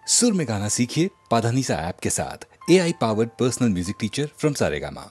सुर में गाना सीखिए पाधानीसा ऐप के साथ। AI powered personal music teacher from Saregama.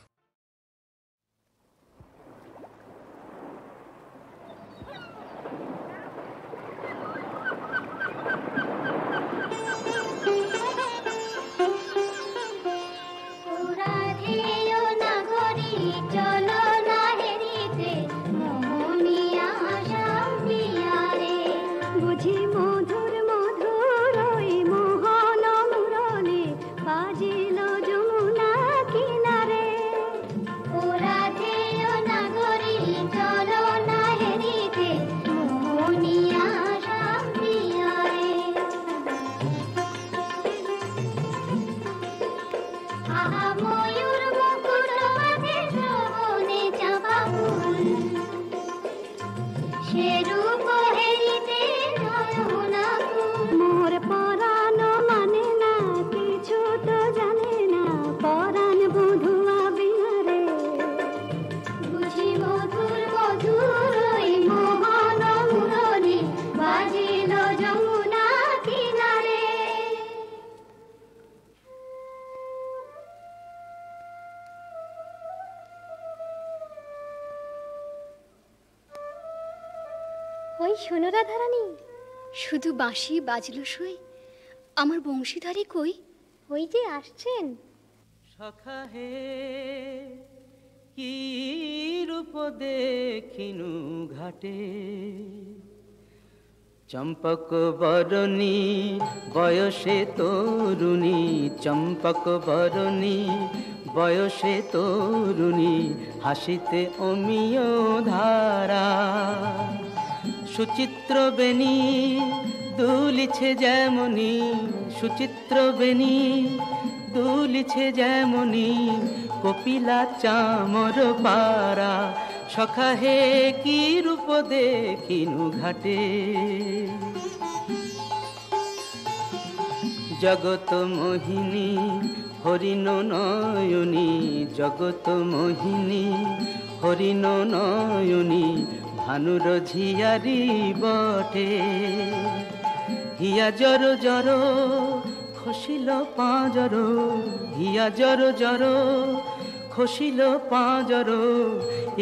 ওই শোনো রাধারানী, শুধু বাঁশি বাজলো সই, আমার বংশীধারী কই? ওই যে আসছেন। সখা হে কি রূপ দেখিনু ঘাটে, চম্পক বরণী বয়সে তরুণী, চম্পক বরণী বয়সে তরুণী, হাসিতে অমিয় ধারা। সুচিত্র বেণী দুলিছে যেমনি, সুচিত্র বেণী দুলিছে যেমনি, কপিলা চামর পারা। সখা হে কি রূপ দেখিনু ঘাটে, জগত মোহিনী হরিণ নয়নী, জগত মোহিনী হরিণ নয়নী, ভানুর ঝিয়ারি বটে। হিয়া জর জর খসিল পাঁজর, হিয়া জর জর খসিল পাঁজর,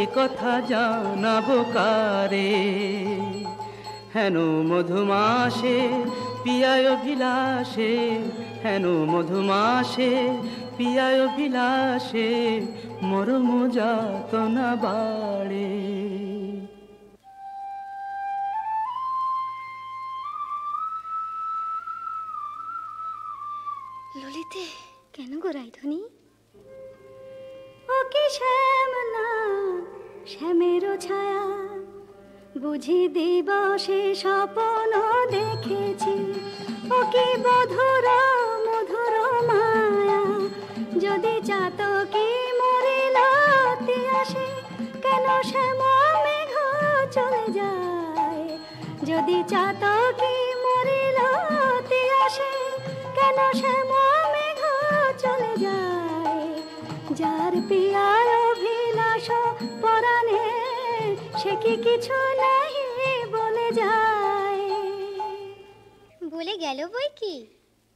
এ কথা জানাবো কারে? হেন মধুমাসে পিয়ায় বিলাসে, হেন মধুমাসে পিয়ায় বিলাসে, মরম যাতনা বাড়ে। ললিতে, কেন গো রাইধনী? ও কি শ্যাম না শ্যামের ছায়া, বুঝি দিবসে স্বপ্ন দেখেছি। ও কি মধুর মধুর মায়া, যদি চাতকি মরিলতি আসে, কেন শ্যাম মেঘ চলে যায়? যদি চাতকি মরিলতি আসে, কেন শ্যাম মেঘ চলে যায়? যার পিয়ার অভিলাষ পরাণে, সে কি কিছু নাহি বলে যায়? বলে গেল বই কি?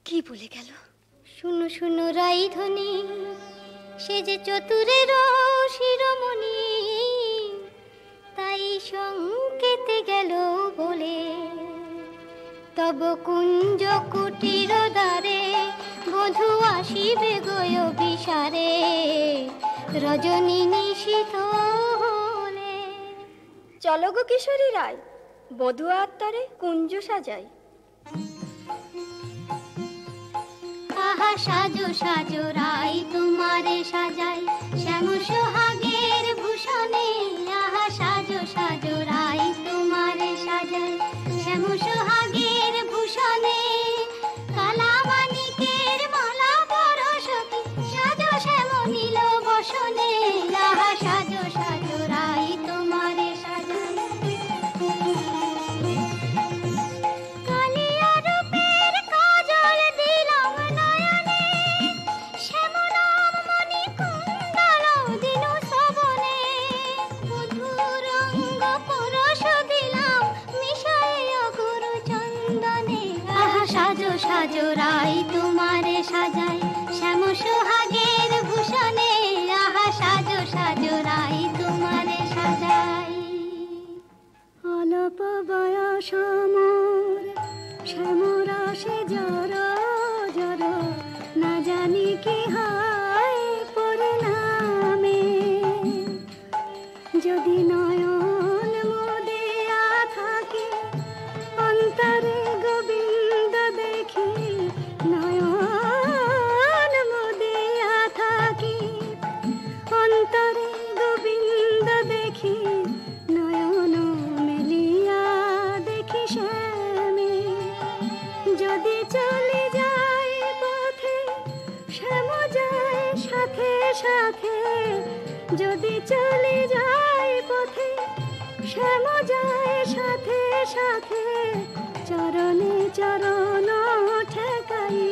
কি বলে গেল? শুনো শুনো রাইধনী, সে যে চতুরের শিরোমণি, তাই সংকেতে গেল বলে, তব কুঞ্জ কুটির দ্বারে বধূ আসিবে গয় বিসারে, রজনী নিশীথ হলে। চলো গো কিশোরী রায়, বধূ আত্মারে কুঞ্জ সাজাই। আহা সাজো সাজো রাই তোমারে সাজাই, শ্যাম সোহাগের ভূষণে। আহা সাজো সাজো রাই তোমারে সাজাই, শ্যাম সোহাগের ভূষণে। কালা মানিকের মালা পরশতি, সাজো শ্যাম নীল বসনে। আহা সাজো সাজো রাই তোমারে সাজাই। কালিয়া রূপের কাজল দিলাম নয়নে, শ্যাম নাম মণি কুণ্ডল দিল সাজরাই তোমারে সাজাই শ্যাম সোহাগের ভূষণে আহা সাজো সাজরাই তোমারে সাজাই অল্প বয়স মোর শ্যামরাশে জর জর না জানি কি হয় পরিণামে যদি নয়ন মুদিয়া থাকে অন্তরে গোবিন্দ দেখি নয়ন মুদিয়া থাকি অন্তরে গোবিন্দ দেখি নয়ন মেলিয়া দেখি শ্যামে যদি চলে যায় পথে শ্যাম যায় সাথে সাথে যদি চলে যায় পথে শ্যাম যায় সাথে সাথে চরণে চরণ ঠেকাই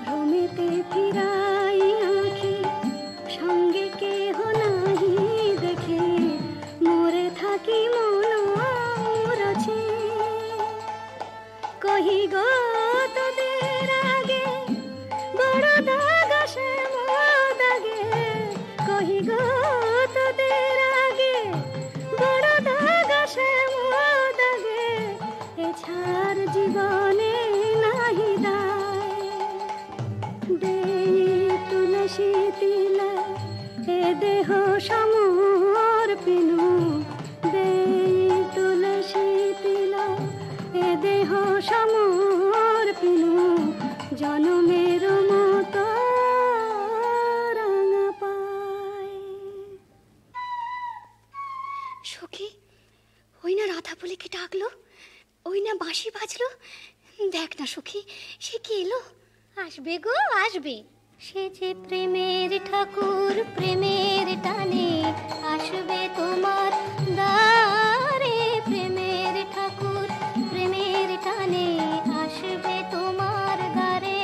ভ্রমেতে ফিরাই আঁখি সঙ্গে কেহ নাহি দেখে মোরে থাকি মন মুরছে কহি গো তোদের আগে বড় দাগ শ্যাম দাগে কহি গো তোদের আগে বড় দাগ শ্যাম দাগে এছাড় জীবনে নাহি দায় দেই তুলসী তিলা এ দেহ সমর্পিনু দেই তুলসী তিলা এ দেহ সমর্পিনু জনমের মতো রাঙা পায় সখী ওই না রাধা বলে কে ডাকলো ওই না বাঁশি বাজলো দেখ না সখী সে কি এলো আসবে গো আসবে সে যে প্রেমের ঠাকুর প্রেমের টানে আসবে তোমার দ্বারে প্রেমের ঠাকুর প্রেমের টানে আসবে তোমার দ্বারে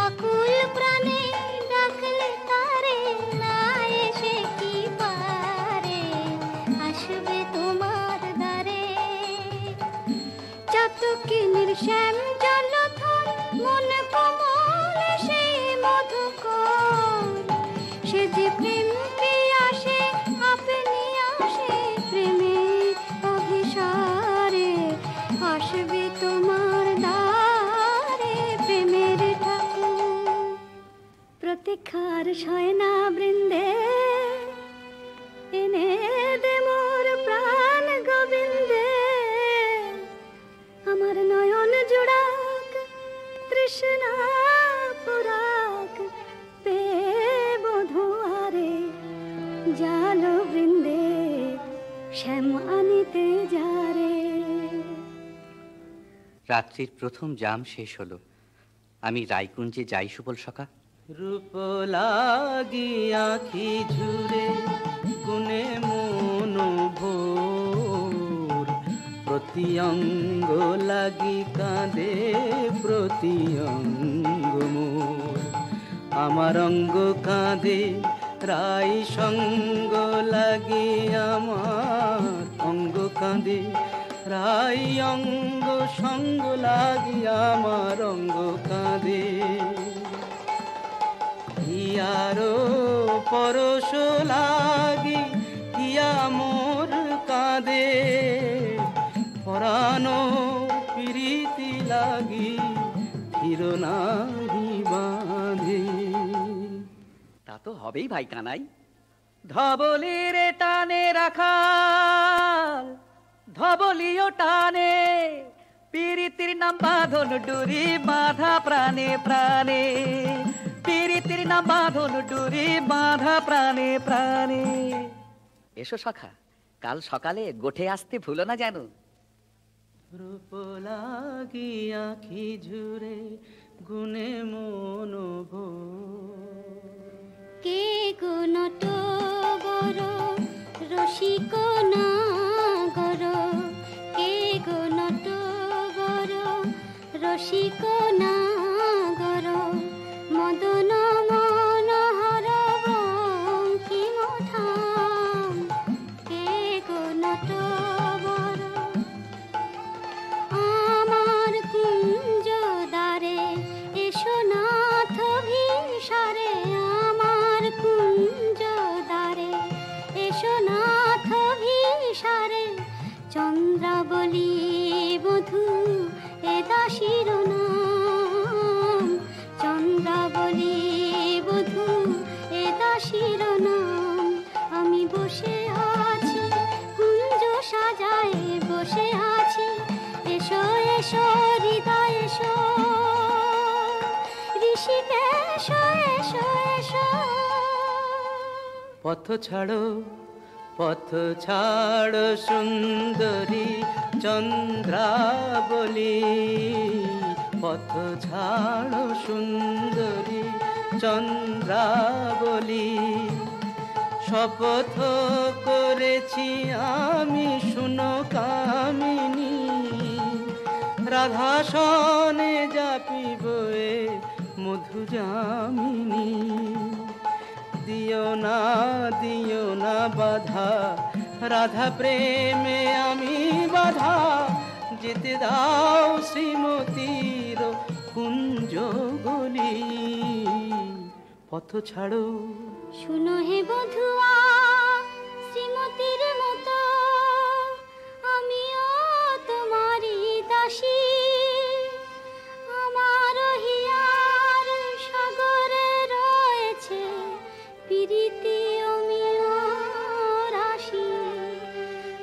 আকুল প্রাণে ডাকলে তারে না এসে কি পারে আসবে তোমার দ্বারে চাতকিনীর শ্যাম জলধর মন কমল সেই মধুকর সে যে প্রেম পিয়াসে আপনি আসে প্রেমের অভিসারে আসবে তোমার দ্বারে প্রেমের ঠাকুর প্রতীক্ষার শয়না বৃন্দে এনে দে মোর প্রাণ গোবিন্দে আমার নয়ন জোড়াক তৃষ্ণা পুরাক পে বধুয়ারে জাল বৃন্দে শ্যাম আনিতে যারে রাত্রির প্রথম জাম শেষ হলো। আমি রায়কুঞ্জে যাই সুবল সখা। রূপ লাগি আঁখি ঝুরে গুনে মন ভোর প্রতি অঙ্গ লাগি কাঁদে প্রতি অঙ্গ মোর আমার অঙ্গ কাঁদে রাই সঙ্গ লাগি আমার অঙ্গ কাঁদে রাই অঙ্গ সঙ্গ লাগি আমার অঙ্গ কাঁদে হিয়ারো পরশ লাগি হিয়া মোর কাঁদে পরানো প্রীতি লাগি ফিরো নাহি বাঁধে। তা তো হবেই ভাই কানাই। ধবলির টানে রাখাল ধবলিও টানে পিরিতির নাম বাঁধন ডুরি বাঁধা প্রাণে প্রাণে পিরিতির নাম বাঁধন ডুরি বাঁধা প্রাণে প্রাণে। এসো সখা, কাল সকালে গোঠে আসতে ভুলো না যেন। রূপ লাগি আঁখি ঝুরে গুনে মন কে গুণট বড় রসিক না গর কে গুণট বড় রসিক না গর মদন মনোহর বঙ্কিম ঠাম কে গুণট বড় আমার দাসীর নাম, চন্দ্রাবলী বধূ এ দাসীর নাম। আমি বসে আছি কুঞ্জ সাজায় বসে আছি, এসো এসো হৃদয় এসো, ঋষিকেশ এসো এসো। পথ ছাড়ো পথ ছাড়ো সুন্দরী চন্দ্রাবলী, পথ ছাড়ো সুন্দরী চন্দ্রাবলী। শপথ করেছি আমি শুনো কামিনী, রাধা সনে যাপিব এ মধু যামিনী। দিও না বাধা রাধা প্রেমে আমি বাধা, যেতে দাও শ্রীমতীর কুঞ্জ গলি। পথ ছাড়ো শুনো হে বধুয়া শ্রীমতীর মতো, আমিও তোমারই দাসী। আমার হিয়ার সাগরে রয়েছে প্রীতি অমিয় রাশি,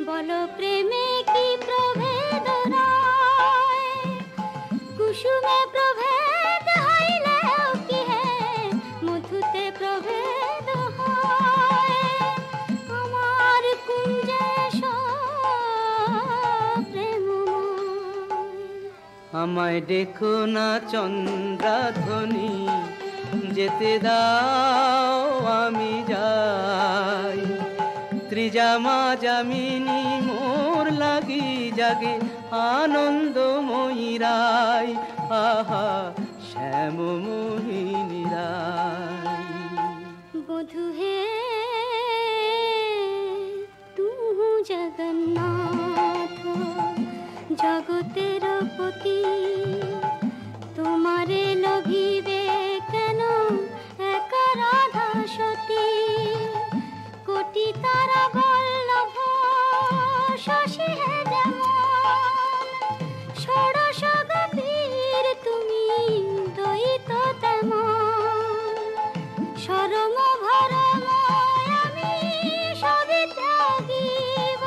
বলো প্রেমে কি প্রভেদ রয়, কুসুমে প্রভেদ হইলেও কি হে মধুতে প্রভেদ হয়। আমার কুঞ্জে প্রেমময়, আমায় ডেকো না চন্দ্রাধ্বনি, যেতে দাও আমি যাই। ত্রিজামা যামিনী মোর লাগি জাগে আনন্দময়ী রায়, আহা শ্যাম মোহিনী রায়। বধু হে তুহু জগন্নাথ জগতের পতি, তোমারে লভিবে কেন এক রাধা সতী। কোটি তারা বল্লভ শশী হে যেমন, ষোড়শ গভীর তুমি দ্বৈত তেমন। শরম ভরম আমি সবে ত্যাগিব,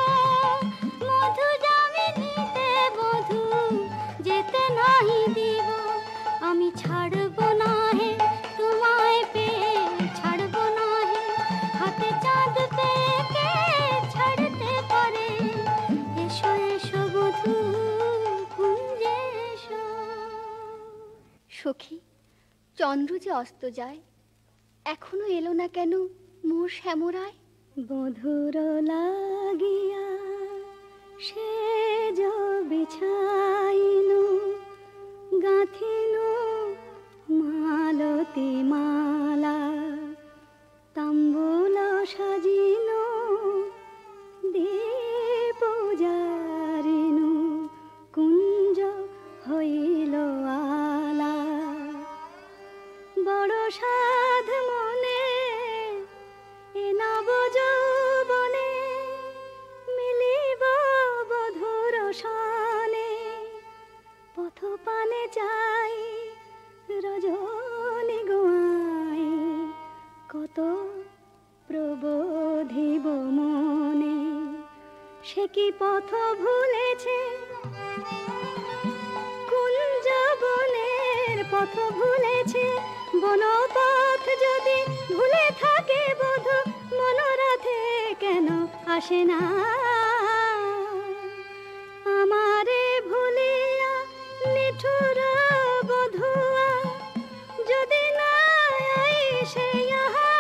মধু যামিনীতে বধূ যেতে নাহি দিব। আমি ছাড়ব না হে তোমায় পেয়ে, ছাড়ব না হে হাতে চাঁদ পেয়ে, কে ছাড়তে পারে। এসো এসো বধূ কুঞ্জে এসো। সখী, চন্দ্র যে অস্ত যায়, এখনো এলো না কেন মোর শ্যামরায়। বধুর লাগিয়া সে বিছাইনু, গাঁথিনু মালতী মালা, তাম্বুল সাজিনু দীপ জারিনু, কুঞ্জ হইল আলা। বড় সাধ মনে এ নব যৌবনে, মিলিব বধুর সনে। পথ পানে যাই রজনী গোয়াই, কত প্রবোধিব মনে। সে কি পথ ভুলেছে কুঞ্জ বনের পথ ভুলেছে, বনপথ যদি ভুলে থাকে বধূ, মনোরথে কেন আসে না। আমারে ভুলিয়া নিঠুর বধুয়া, যদি না আইসে ইহা,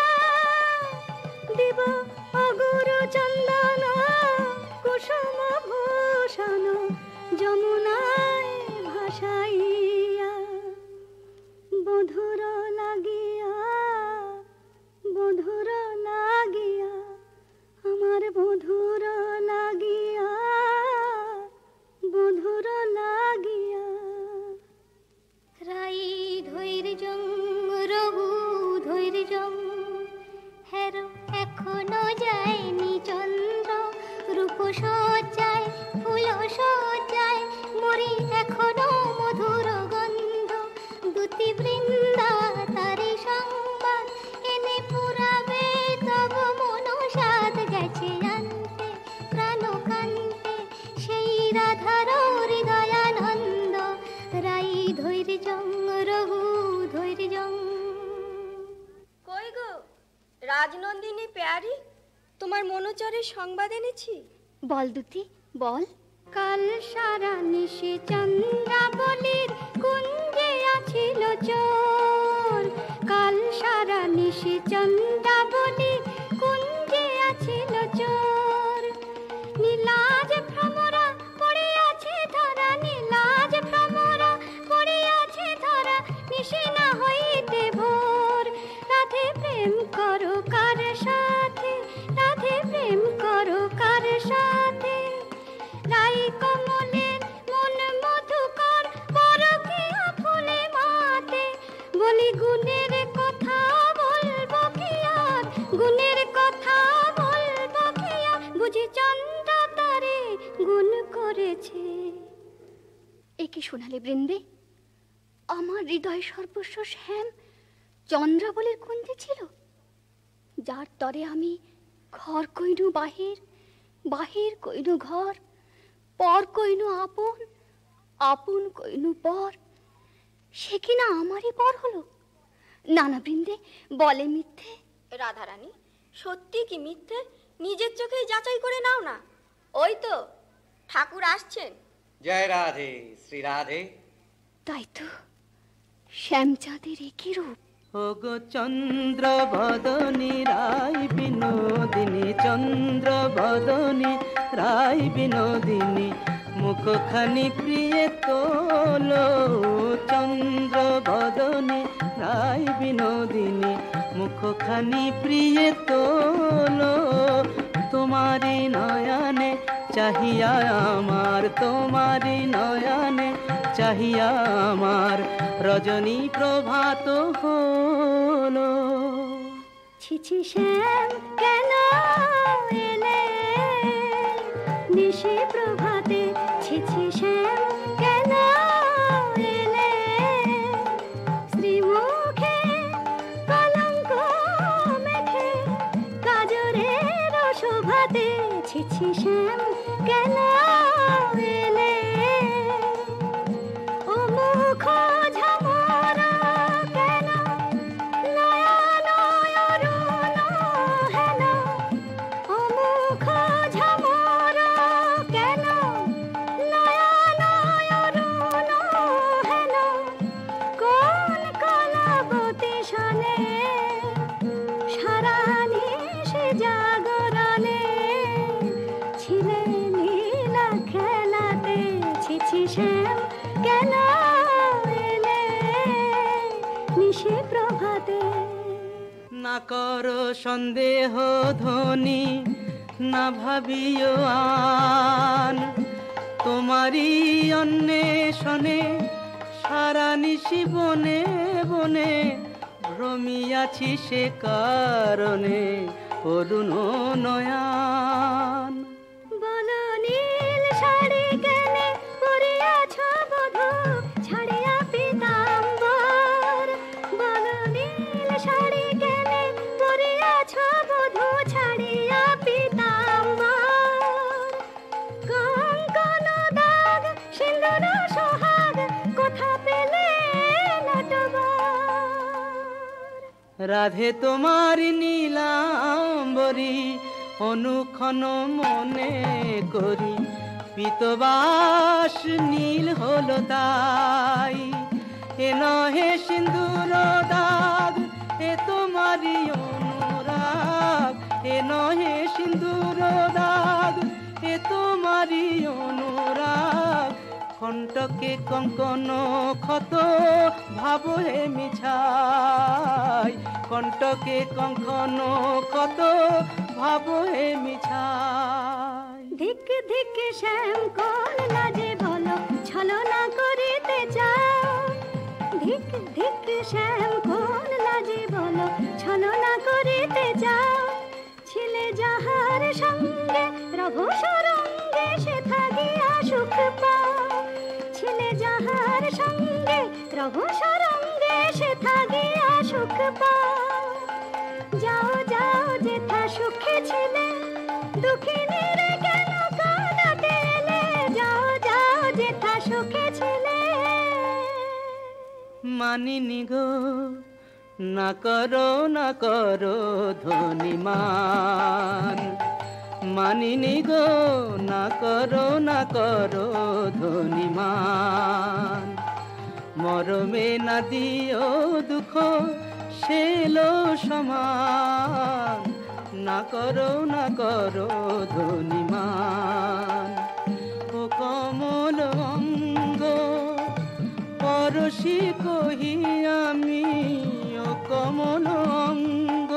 দিব অগুরু চন্দন কুসুম ভূষণ, যমুনায় ভাসাইয়া। বধুর লাগিয়া বধুর লাগিয়া, আমার বধুর লাগিয়া, বধুর লাগিয়া। রাই ধৈর্যং রঘু ধৈর্যং, হের এখনো যায়নি চন্দ্র। রূপ সজ্জায় ফুল সজ্জায় মরি এখনো ধৈর্যং রঘু ধৈর্যং। কই গো রাজনন্দিনী পেয়ারি, তোমার মনোচরের সংবাদ এনেছি। বল দুতি বল। কাল সারা নিশে চন্দ্রাবলীর কুঞ্জে আছিল চোর, কাল সারা নিশে চন্দ্রাবলীর কুঞ্জে আছিল চোর। নীলাজ ভ্রমরা পড়িয়াছে ধরা, নীলাজ ভ্রমরা পড়িয়াছে ধরা, নিশে না হইতে ভোর। রাধে প্রেম করো কার সাথে, রাধে প্রেম করো কার সাথে। রাই কমলের মন মধুকর, পরকিয়া ফুলে মাতে। বলি গুণের কথা বলবো কি আর, গুণের কথা বলবো কি আর। বুঝি চন্দ্রা তারে গুণ করেছে। একে শোনালে বৃন্দে, আমার হৃদয় সর্বস্ব শ্যাম চন্দ্রাবলীর কুঞ্জে ছিল, যার তরে আমি ঘর কইনু বাহির, বাহির কইনু ঘর, পর কইনু আপন, আপন কইনু পর। সে কিনা আমারই পর হলো। নানা বৃন্দে বলে মিথ্যে। রাধারানী সত্যি কি মিথ্যে নিজের চোখেই যাচাই করে নাও না। ওই তো ঠাকুর আসছেন। জয় রাধে শ্রী রাধে। তাই তো, শ্যামচাঁদের একই রূপ। ওগো চন্দ্র বদনী রায় বিনোদিনী, চন্দ্র বদনী রায় বিনোদিনী, মুখখানি প্রিয়ে তোলো। চন্দ্র বদনী রায় বিনোদিনী, মুখখানি প্রিয়ে তোলো। তোমারি নয়নে চাহিয়া আমার, তোমারি নয়নে চাহিয়া আমার, রজনী প্রভাত হলো। ছিছি শ্যাম কেন এলে নিশি প্রভাতে, ছিছি শ্যাম কেন এলে। শ্রীমুখে কলঙ্ক মেখে কাজরের শোভাতে, ছিছি শ্যাম কেন এলে। ও মুখ ঝামরা কেন, নয়ন অরুণ হেন। ও মুখ ঝামরা কেন, নয়ন অরুণ হেন। কোন কলাবতী শনে সারা নিশি জাগরণে, ছিলে নীলা খেলাতে। ছিছি শ্যাম কেন এলে নিশি প্রভাতে। না করো সন্দেহ ধ্বনি, না ভাবিও আন, তোমারই অন্বেষণে সারা নিশি বনে বনে ভ্রমিয়াছি সে কারণে অরুণ নয়ন। বলো নীল শাড়ি কেনে পরিয়াছ বধূ ছাড়িয়া পীতাম্বর। বলো নীল শাড়ি কেনে পরিয়াছ বধূ ছাড়িয়া পীতাম্বর। কঙ্কন দাগ সিন্দুর সোহাগ কোথা পেলে নটবর। রাধে তোমার নীলাম্বরী অনুক্ষণ মনে করি, পীতবাস নীল হলো তাই। এ নহে সিন্দুর দাগ, এ তোমারই অনুরাগ। এ নহে সিন্দুর দাগ, এ তোমারই অনুরাগ। কণ্টকে কঙ্কন ক্ষত ভাব হে মিছাই, কণ্টকে কঙ্কন ক্ষত ভাব হে মিছাই। ধিক ধিক শ্যাম কোন লাজে বলো ছলনা করিতে চাও। ধিক ধিক শ্যাম কোন লাজে বলো ছলনা করিতে চাও। ছিলে যাহার সঙ্গে রঘু সরঙ্গে সে থাকিয়া সুখ পাও। ছিলে যাহার সঙ্গে রঘু সরঙ্গে সে থাকিয়া সুখ পাও। যাও যাও যেথা সুখে ছিলে দুঃখিনীর কেন কাঁদাতে এলে। যাও যাও যেথা সুখে ছিলে মানিনি গো না করো ধনিমান, মানিনি গো না করো ধনিমান। মরমে না দিও দুঃখ সেলো সমান, না করো ধনিমান। ও কমল অঙ্গ পরশি কহি আমি, ও কমল অঙ্গ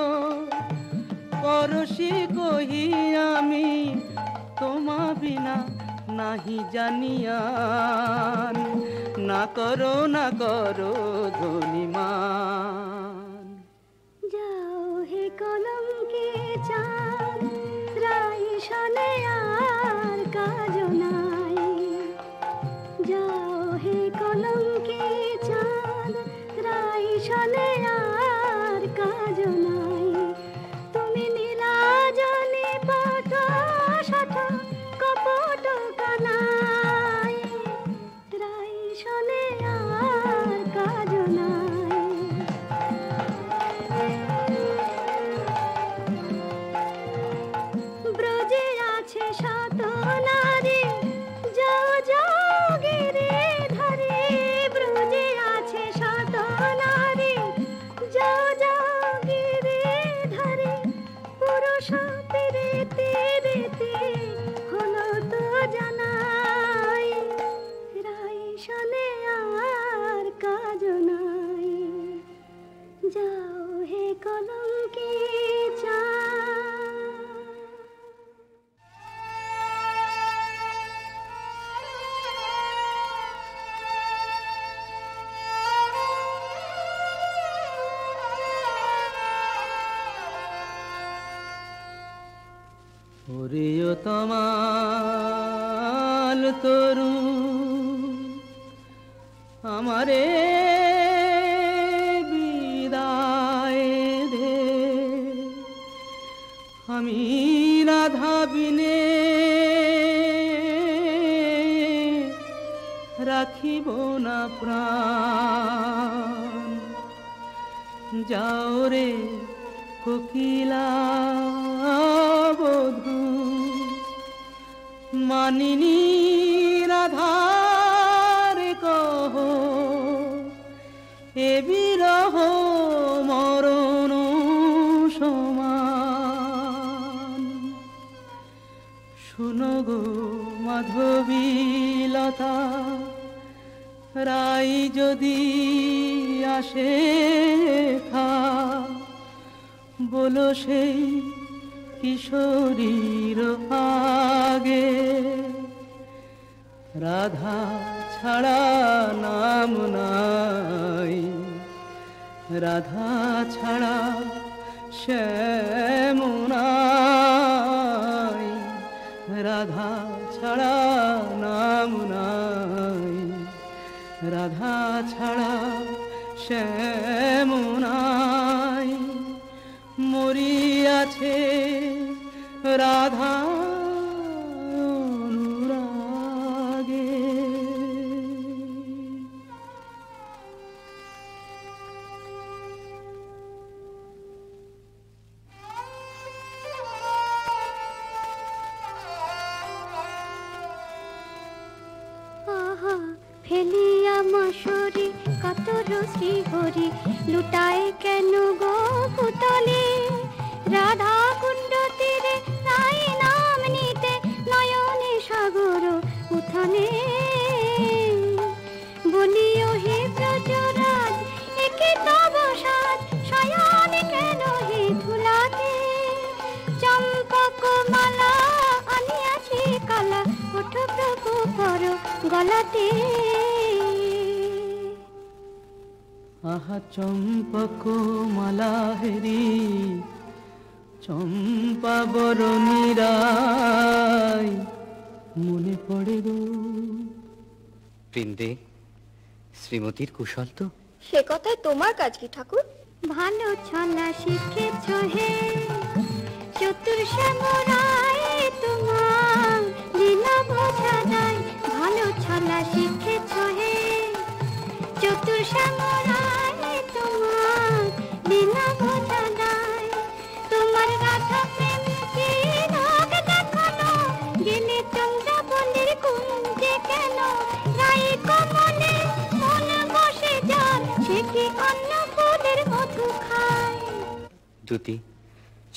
পরশি কহি আমি, তোমা বিনা নাহি জানিয়ান, না করো ধনিমান। যাও হে কলঙ্কে চাঁদ, রাই শনে আর কাজ নাই। যাও হে কলঙ্কে চাঁদ, রাই শনে আর কাজ নাই। তুমি নীলাজনে পট শঠ কপট কানাই, রাই শনে আর কাজ নাই। ব্রজে আছে শত নারী, যাও যাও গিরে ধরে। ব্রজে আছে শত নারী, যাও যাও গিরে ধরে। পুরুষ পেরেতে রেতে হলো তো জানাই, রাই শনে আর কাজ নাই। যাও হে কলঙ্কে চাঁদ। ওরেও তমাল তরু আমারে বিদায় দে, আমি রাধা বিনে রাখিব না প্রাণ। যাও রে কোকিলা বধূ, মানিনী রাধার কহ, এ বিরহ মরণ সমান। শুনো গো মাধবীলতা, রাই যদি আসে থা, বলো সেই কিশোরীর আগে, রাধা ছাড়া নাম নাই, রাধা ছাড়া শ্যাম নাই, রাধা ছাড়া নাম নাই, রাধা ছাড়া শ্যাম নাই। মরিয়াছে রাধা অনুরাগে। আহা ফেলিয়া মশরি কাতর শ্রীহরি, লুটায় কেন গো পুতলে। রাধা কুণ্ড তীরে রাই নাম নিতে, নয়নে সাগর উথলে। বলিও হে ব্রজরাজ, একে তব সাজ, শয়ন কেন হে ধুলাতে। চম্পক মালা আনিয়াছি কালা, ওঠ প্রভু পর গলাতে। আহা চম্পক মালা হেরি, চম্পা বরণী রাই মনে পড়ে গো। বৃন্দে শ্রীমতীর কুশল তো? সে কথায় তোমার কাজ কি ঠাকুর? ভালো ছলা শিখেছ হে চতুর শ্যামরায়, তোমার লীলা বোঝা যায়। ভালো ছলা শিখেছ হে চতুর শ্যামরায় তোমার বিনা বোঝা দায়, তোমার রাধা প্রেম কি রোগ দেখানো, গেলে চন্দ্রাবলীর কুঞ্জে কেন, রাই কমলে মন বসে যার, সে কি অন্য ফুলের মধু খায়। দ্যুতি,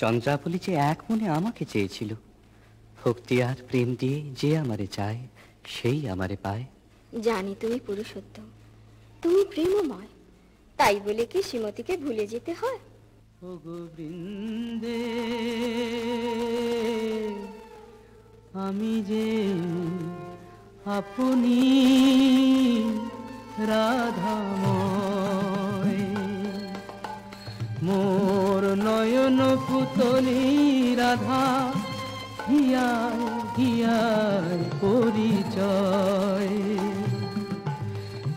চন্দ্রাবলী যে এক মনে আমাকে চেয়েছিল, ভক্তি আর প্রেম দিয়ে যে আমারে চায় সেই আমারে পায়। জানি তুমি পুরুষোত্তম, তুমি প্রেমময়, তাই বলে কি শ্রীমতীকে ভুলে যেতে হয়? ও গোবিন্দে আমি যে আপনি রাধাময়, মোর নয়ন পুতলি রাধা, হিয়ার হিয়ার পরিচয়,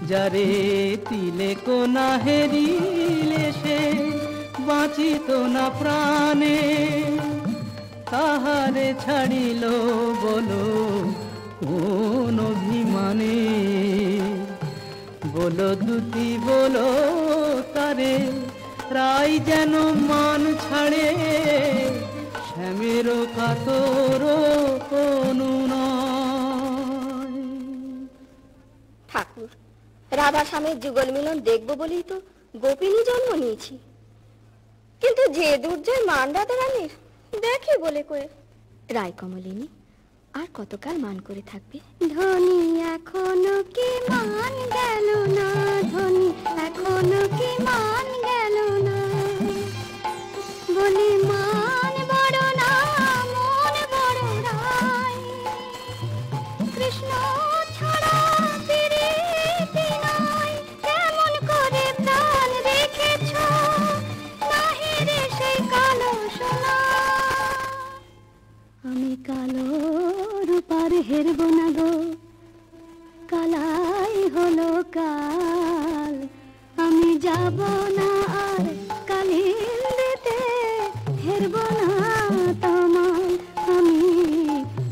যারে তিলে কোনা হেরিলে সে বাঁচিত না প্রাণে, তাহারে ছাড়িল বলো কোন অভিমানে, বলো দ্যুতি বলো তারে, রাই যেন মান ছাড়ে, শ্যামের কাতর অনুনয়। ঠাকুর, রাধা স্বামীর যুগল মিলন দেখবো বলেই তো গোপিনী জন্ম নিয়েছি, কিন্তু যে দুর্জয় মান রাধা রানীর দেখে বলে করে। রায় কমলিনী আর কতকাল মান করে থাকবে? ধনী এখনো কি মান গেল না, ধনী এখনো কি মান গেল না, বলি মান বড় না মন বড় রায়, কৃষ্ণ ছাড়া প্রীতি নাই, কেমন করে প্রাণ রেখেছ, নাহি রে সেই কালো সোনা। আমি কালো রূপার হেরব না গো, কালাই হলো কাল, আমি যাব না আর কালিন্দিতে, হেরব না তোমার, আমি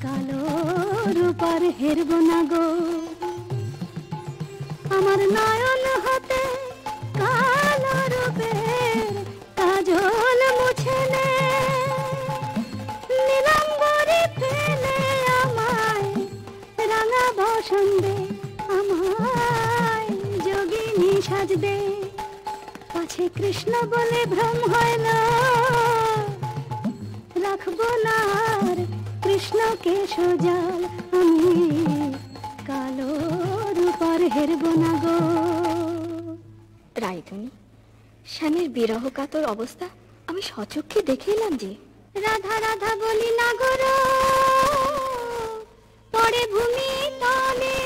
কালো রূপার হেরব না গো। আমার নয়ন হতে কালো রূপের কাজল মুছে নে, নীলাম্বরে ফেলে আমায় রাঙা বসন্দে, আমায় যোগিনী সাজ দে, পাছে কৃষ্ণ বলে ভ্রম হয় না, রাখবো না আর কৃষ্ণকে সজাল, আমি কালো রূপার হেরব না গো। রায়ধনী, স্বামীর বিরহ কাতর অবস্থা আমি সচক্ষে দেখে এলাম যে। রাধা রাধা বলি নাগর পড়ে ভূমি তলে,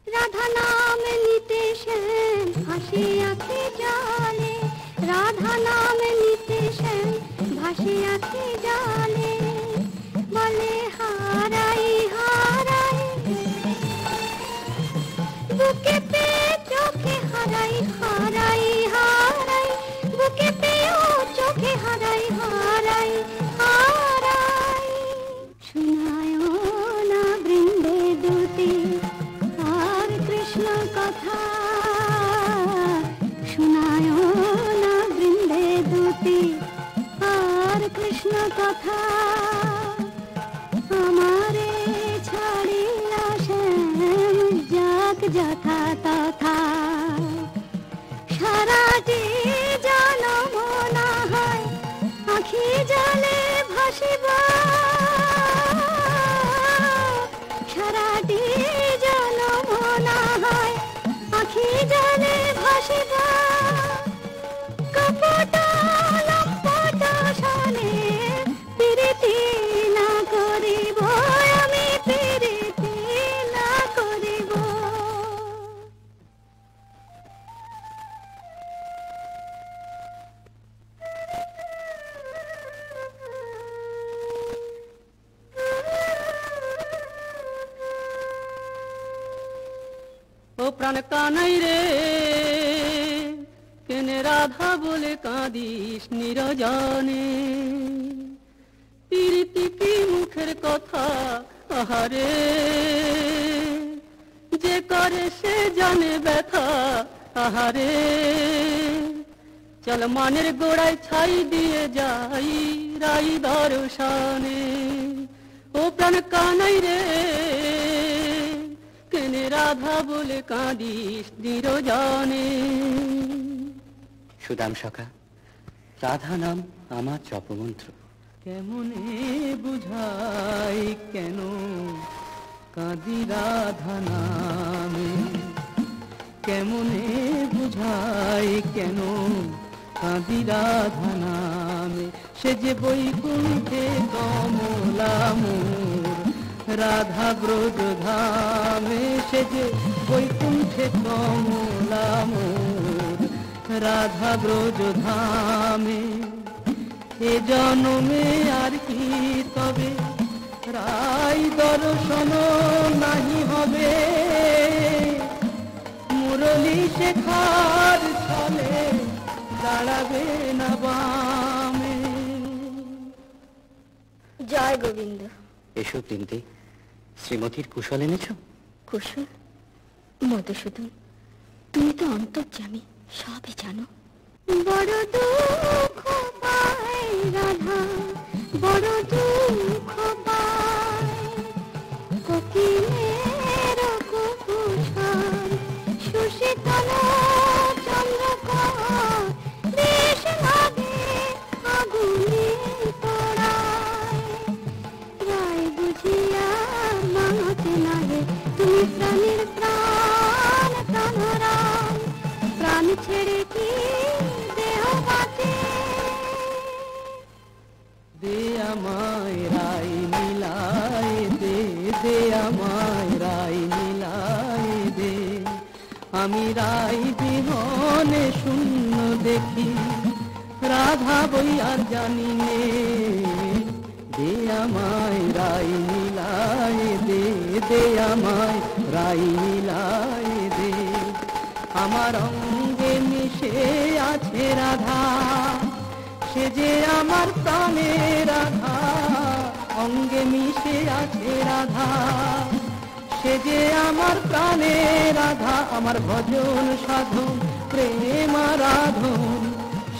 রাধা নাম নিতে শ্যাম ভাসি আখি জলে, রাধা নাম নিতে শ্যাম ভাসি আখি জলে, বলে হারাই হারাই বুকে পে চোখে হারাই হারাই হারাই, বুকে পেও চোখে হারাই হারাই হারাই। শোনায় না বৃন্দে দ্যুতি আর কৃষ্ণ কথা, শোনায় না বৃন্দে দ্যুতি আর কৃষ্ণ কথা, আমারে ছাড়িয়া শ্যাম যাক যথা তথা, সারাটি জনম না হয় আখি জলে ভাসিবা, সারাটি জনম না হয় আখি জলে ভাসিবা, কপট লম্পট সনে প্রীতি না করিব, আমি প্রীতি না করিব। ও প্রাণ কানাই রে, কেনে রাধা বলে কাঁদিস নিরজনে, প্রীতি কি মুখের কথা, আহারে যে করে সে জানে ব্যথা আহারে। চল মানের গোড়ায় ছাই দিয়ে যাই রাই দর্শনে। ও প্রাণ কানাই রে কেনে রাধা বলে কাঁদিস নিরজনে। সুদাম সখা, রাধা নাম আমার জপমন্ত্র। কেমনে বুঝাই কেন কাঁদি রাধা নামে। কেমনে বুঝাই কেন কাঁদি রাধা নামে। সে যে বৈকুণ্ঠে কমলা মোর রাধা ব্রজ ধামে। সে যে বৈকুণ্ঠে কমলা মোর রাধা ব্রজ ধামে। এ জন্মে আর কি তবে রাই দর্শন নাহি হবে। মুরলী শেখার ছলে দাঁড়াবে না বামে। জয় গোবিন্দ। এসো বৃন্দে, শ্রীমতীর কুশল এনেছ? কুশল? মধুসূদন, তুমি তো অন্তর্যামী, সবই জানো। বড় দুঃখ পায় রাধা, বড় দুঃখ পায়। কোকিলের কুকুর সুশীতল চন্দ্রকর বেশ লাগে আগুনে পোড়ায়। রায় বুঝিয়া মানতে নাগে তুমি প্রাণের প্রাণ প্রাণরাম। প্রাণ ছেড়ে কি দেহ বাঁচে? দে আমায় রাই মিলায় দে, দে আমায় রাই মিলায় দে। আমি রাই বিহনে শূন্য দেখি, রাধা বই আর জানি নে। দে আমায় রাই মিলায় দে, দে আমায় রাই মিলায় দে। আমার অঙ্গে মিশে আছে রাধা, সে যে আমার প্রাণে রাধা। অঙ্গে মিশে আছে রাধা, সে যে আমার প্রাণে রাধা। আমার ভজন সাধন প্রেম আরাধন,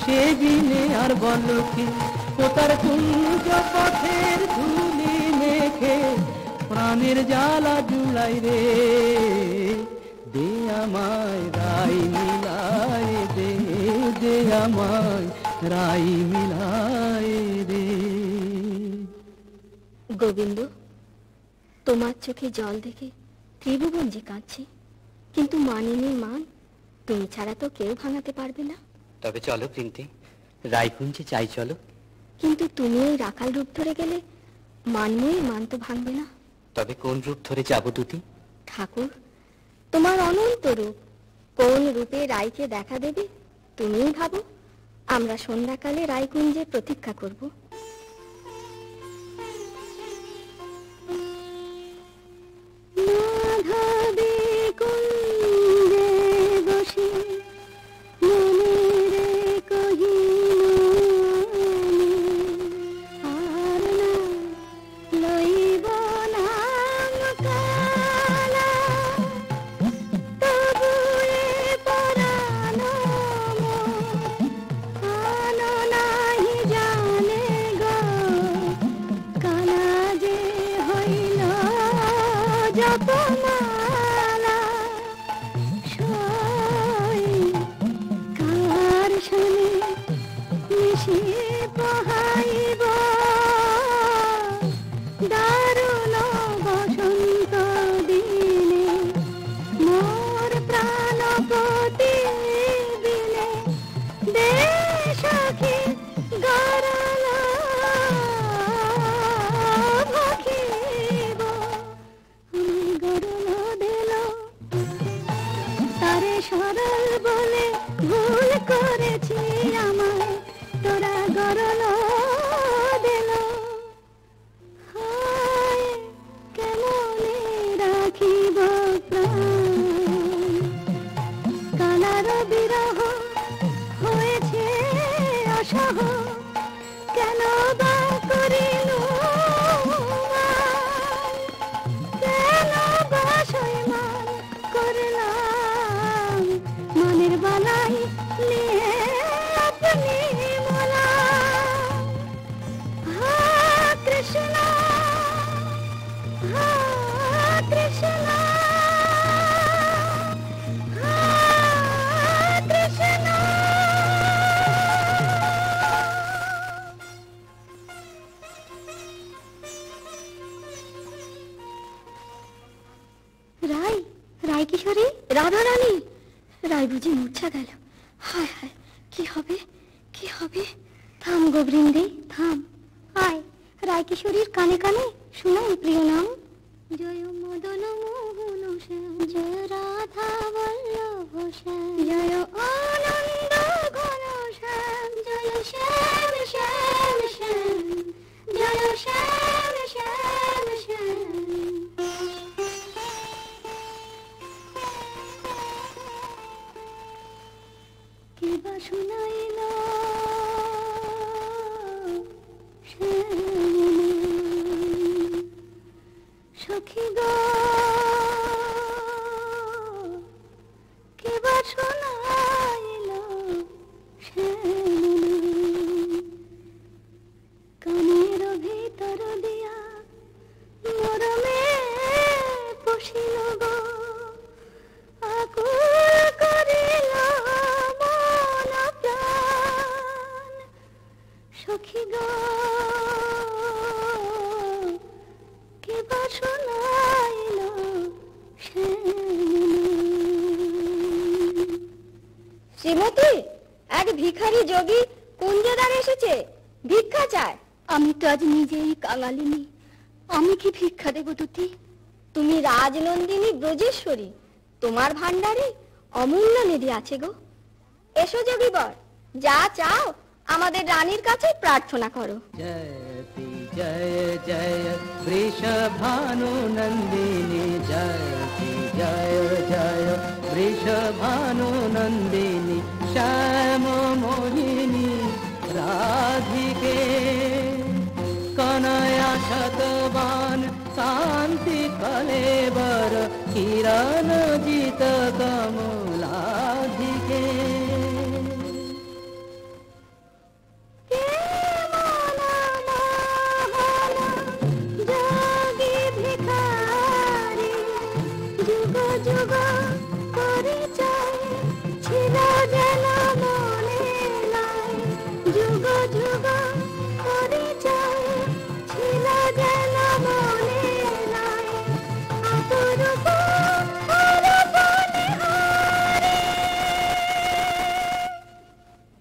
সে বিনে আর বল কি। ও তার কুঞ্জ পথের ধুলি মেখে প্রাণের জ্বালা জুলাই রে। দে আমায় রাই মিলায় দে, দে আমায় রাই মিলায় দে। গোবিন্দ, তোমার চোখে জল দেখে ত্রিভুবন যে কাঁদছে, কিন্তু মানিনী মান তুমি ছাড়া তো কেউ ভাঙাতে পারবে না। তবে চলো বৃন্দে, রায়কুঞ্জে যাই চলো। কিন্তু তুমি ওই রাখাল রূপ ধরে গেলে মানময়ী মান তো ভাঙবে না। তবে কোন রূপ ধরে যাব দুটি? ঠাকুর, তোমার অনন্ত রূপ, কোন রূপে রায়কে দেখা দেবে তুমিই ভাবো। আমরা সন্ধ্যাকালে রায়কুঞ্জে প্রতীক্ষা করব। মাধবী কুঞ্জে বসে মনে কহিল আর না লইব নাম কালা। তবু এ পরাণ কাল নাহি জানে গো, কালা যে হইল জপমালা। সই কার শনে মিশে পোহাইব দারুণ বসন্ত দিনে। মোর প্রাণপতি বিনে দে সখী গরল ভখিব। আমি গরল দিল তারে সরল বলে ভুল করেছি আমায় তোরা গরল দিল। হায় কেমনে রাখিব প্রাণ, কালার বিরহ হয়েছে অসহ। কেন বা করিল কেন বা সৈমান लिए अपनी मोला। हाँ कृष्णा, हाँ कृष्णा, हाँ कृष्णा। রাই, রায় কিশোরী, রাধা রানী। রায় বুঝি মূর্ছা গেল। হায় হায়, কি হবে, কি হবে? থাম গো বৃন্দে, থাম। আয়, রায় কিশোরীর কানে কানে শোনাই প্রিয় নাম। জয় মদন মোহন শ্যাম, জয় রাধা বল্লভ শ্যাম, জয় আনন্দ ঘন শ্যাম, জয় শ্যাম শ্যাম শ্যাম, জয় শ্যাম শ্যাম শ্যাম। কিবা শুনাইল সখী গো, কিবা শুনাইল কানের ভিতর দিয়া মরমে পশিল গো, আকুল করিল মন প্রাণ। সখী গো, কিবা শুনাইল শ্রীমতী, এক ভিখারি যোগী কুঞ্জদার এসেছে, ভিক্ষা চায়। আমি তো আজ নিজেই কাঙালিনী, আমি কি ভিক্ষা দেব তুতি? তুমি রাজনন্দিনী ব্রজেশ্বরী, তোমার ভান্ডারে অমূল্য নিধি আছে গো। এসো যোগীবর, যা চাও আমাদের রানীর কাছে প্রার্থনা করো। জয়তি জয় জয় বৃষভানু নন্দিনী, জয়তি জয় জয় বৃষভানু নন্দিনী, শ্যাম মোহিনী রাধিকে কনয়া শতবান শান্তি কলেবর, কিরণ জিত কমলাধিকে।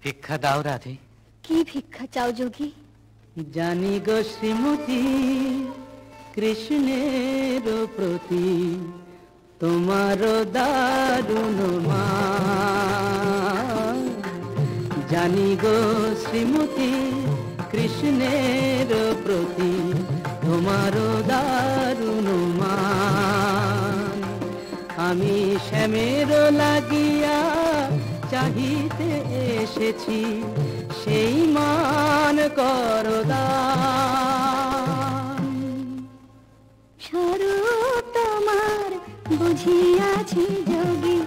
ভিক্ষা দাও রাধে। কি ভিক্ষা চাও যোগী? জানি গো শ্রীমতী, কৃষ্ণের প্রতি তোমার দারুণ মান। জানি গো শ্রীমতী, কৃষ্ণের প্রতি তোমার দারুণ মান। আমি শ্যামের লাগিয়া চাহিতে এসেছি, সেই মান করদান। স্বরূপ তোমার বুঝিয়াছি যোগী,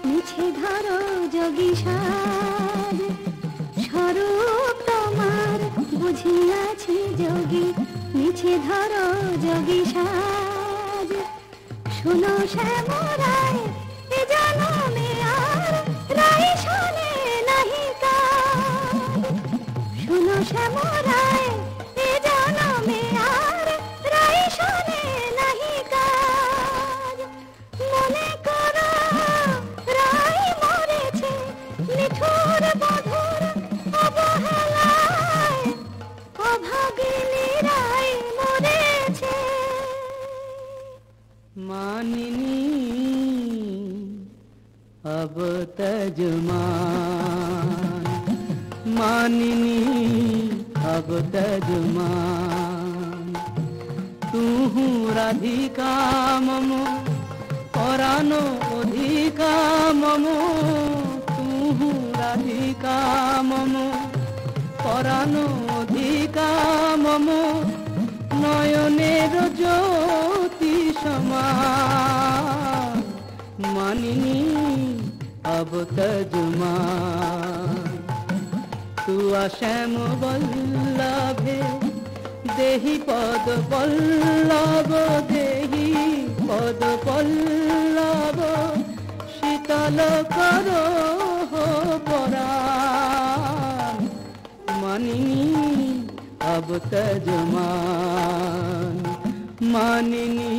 মিছে ধরো যোগী সাজ। স্বরূপ তোমার বুঝিয়াছি যোগী, মিছে ধরো যোগী সাজ। শোনো শ্যামরায়, এ জনমে আর রায় শোনে নাহি কাজ। শোনো শ্যামরায়, এ জনমে আর রায় শোনে নাহি কাজ। মনে করো রায় মরেছে নিঠুর বধুর অবহেলায়, অভাগিনী রায় মরেছে। মানিনী अब तजमान, मानिनी अब तजमान। तू राधिका ममो परानो अधिका ममो, तू राधिका ममो परानो अधिका ममो। नयनेर ज्योति समान, मानिनी अब अब तजुमान तू श्याम बल्लभे देहि पद पल्लव देहि पद पल्लव शीतल करो परान मानिनी अब तजुमान मानिनी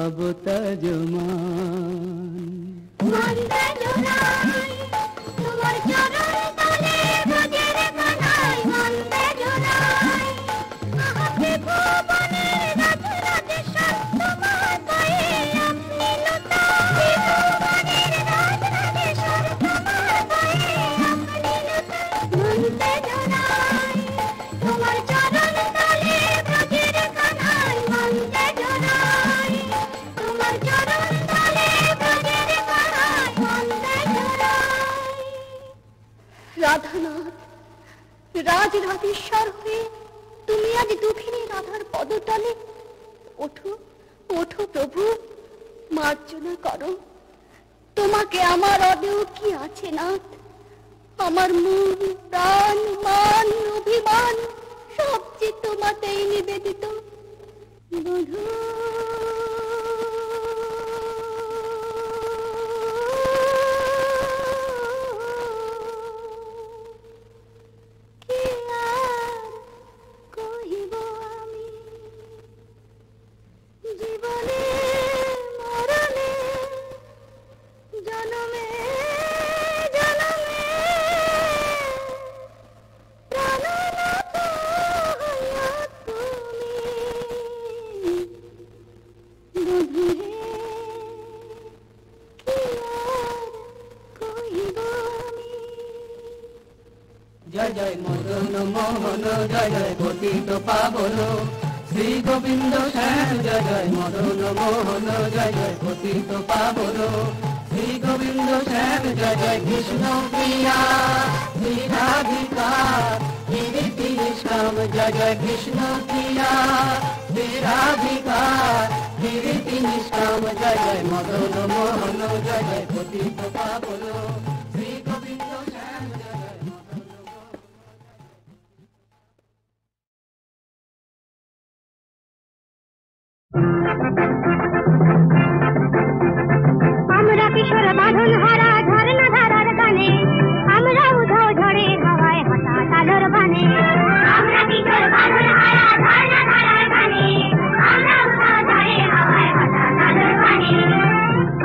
अब तजुमान তোমার চরণ তলে ব্রজের কানাই মন্দে জোড়াই আহাতে ভুবনের রাজ রাজেশ্বর তোমার পায়ে আপনি লুটাই ভুবনের রাজ রাজেশ্বর তোমার পায়ে আপনি লুটাই মন্দে জোড়াই তোমার চরণ তলে ব্রজের কানাই মন্দে জোড়াই তোমার চরণ তলে ব্রজের কানাই মন্দে জোড়াই। রাধানাথ রাজ রাধেশ্বর হয়ে তুমি আজ দুঃখিনী রাধার পদতলে ওঠো ওঠো প্রভু মার্জনা করো তোমাকে আমার অদেও কি আছে নাথ আমার মন প্রাণ মান অভিমান সব যে তোমাতেই নিবেদিত বধূ জীবনে মরণে জনমে জনমে প্রাণনাথ হইয়া তুমি বধূ হে কি আর কহিব আমি। জয় জয় মদন মোহন জয় জয় পতিত পাবন শ্রী গোবিন্দ শ্যাম জয় জয় মদন মোহন জয় জয় পতিত পাবন শ্রী গোবিন্দ শ্যাম জয় জয় কৃষ্ণ প্রিয়া শ্রী রাধিকা গিরিতি নিষ্কাম জয় জয় কৃষ্ণ প্রিয়া শ্রী রাধিকা গিরিতি নিষ্কাম জয় জয় মদন মোহন জয় জয় পতিত পাবন শ্রী গোবিন্দ শ্যাম জয় জয় মদন মোহন। আমরা কিশোর বাঁধন হারা ঝর্ণা ধারার গানে আমরা উধাও ঝড়ে হাওয়ায় হঠাৎ আলোর বানে আমরা কিশোর বাঁধন হারা ঝর্ণা ধারার গানে আমরা উধাও ঝড়ে হাওয়ায় হঠাৎ আলোর বানে